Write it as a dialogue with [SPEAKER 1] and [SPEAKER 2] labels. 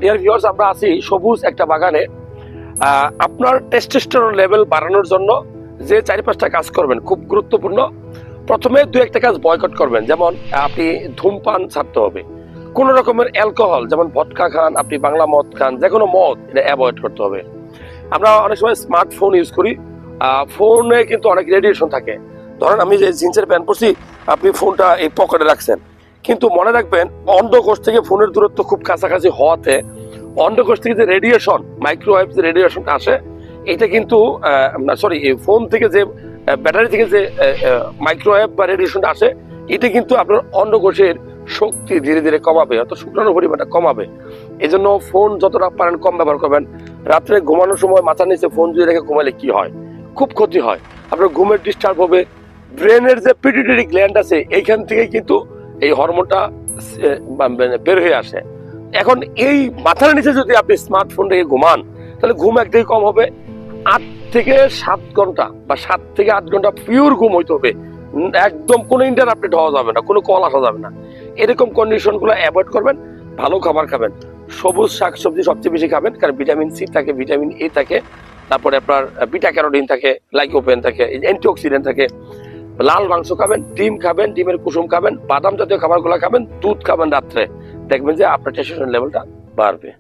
[SPEAKER 1] Dear viewers, আমরা আছি সবুজ একটা বাগানে। আপনার টেস্টোস্টেরন লেভেল বাড়ানোর জন্য যে 4-5টা কাজ করবেন খুব গুরুত্বপূর্ণ। প্রথমে 2-1টা কাজ বয়কট করবেন, যেমন আপনি ধূমপান ছাড়তে হবে। কোন রকমের অ্যালকোহল, যেমন ভদকা খান, আপনি বাংলা মদ খান, যে কোনো মদ এটা অ্যাভয়েড করতে হবে। আমরা অনেক সময় স্মার্টফোন ইউজ করি, ফোনে কিন্তু অনেক রেডিয়েশন থাকে। ধরেন আমি যে জিন্সের প্যান্ট পরছি, আপনি ফোনটা এই পকেটে রাখছেন, কিন্তু মনে রাখবেন অন্ধকোষ থেকে ফোনের দূরত্ব খুব কাছাকাছি হওয়াতে অন্ধকোষ থেকে যে রেডিয়েশন, মাইক্রোওয়েভ যে রেডিয়েশনটা আসে, এটা কিন্তু ফোন থেকে যে ব্যাটারি থেকে যে মাইক্রোওয়েভ বা রেডিয়েশনটা আসে, এটা কিন্তু আপনার অন্ধকোষের শক্তি ধীরে ধীরে কমাবে, অর্থাৎ শুক্রাণুর পরিমাণটা কমাবে। এই জন্য ফোন যতটা পারেন কম ব্যবহার করবেন। রাত্রে ঘুমানোর সময় মাথার নিচে ফোন যদি রেখে ঘুমালে কি হয়, খুব ক্ষতি হয়। আপনার ঘুমের ডিস্টার্ব হবে। ব্রেনের যে পিটুইটারি গ্ল্যান্ড আছে, এইখান থেকে কিন্তু এই হরমোনটা বের হয়ে আসে। এখন এই মাথার নিচে যদি আপনি স্মার্টফোন রেখে ঘুমান, তাহলে ঘুম একদিকে কম হবে। 8 থেকে 7 ঘন্টা বা 7 থেকে 8 ঘন্টা পিওর ঘুম হইতে হবে। একদম কোনো ইন্টারাপ্টেড হওয়া যাবে না, কোনো কল আসা যাবে না। এরকম কন্ডিশন গুলো অ্যাভয়েড করবেন। ভালো খাবার খাবেন, সবুজ শাকসবজি সবচেয়ে বেশি খাবেন, কারণ ভিটামিন সি থাকে, ভিটামিন এ থাকে, তারপরে আপনার বিটা ক্যারোটিন থাকে, লাইকোপেন থাকে, অ্যান্টিঅক্সিডেন্ট থাকে। লাল মাংস খাবেন, ডিম খাবেন, ডিমের কুসুম খাবেন, বাদাম জাতীয় খাবারগুলো খাবেন, দুধ খাবেন রাত্রে। দেখবেন যে আপনার টেস্টোস্টেরন লেভেলটা বাড়বে।